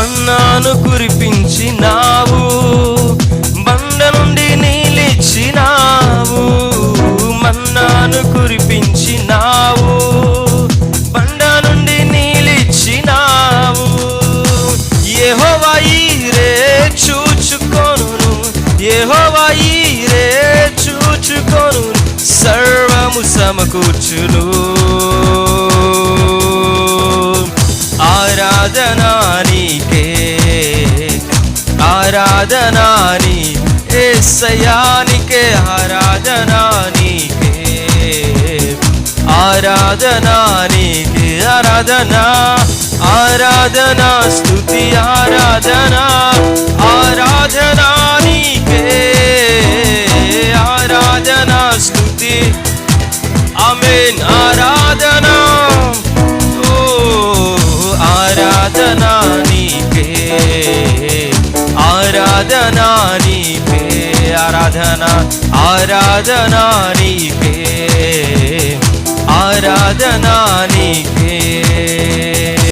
మన్నాను కురిపించినావు, బండ నుండి నీళ్ళిచ్చినావు. మన్నాను కురిపించినావు, బండ నుండి నీళ్ళిచ్చినావు. యెహోవా ఈరే చూచుకొనును, యెహోవా ఈరే చూచుకొను, సర్వము సమకూర్చును. ఆరాధనా నీకే, ఆరాధనా నీ యేసయ్యానికే, ఆరాధనా నీకే, ఆరాధనా నీకే. ఆరాధనా ఆరాధనా స్తుతి ఆరాధనా, ఆరాధనా నీకే, ఆరాధనా స్తుతి. ఆమేన్. ఆరాధనా, ఆరాధనా నీకే, ఆరాధనా నీకే, ఆరాధనా ఆరాధనా నీకే, ఆరాధనా నీకే.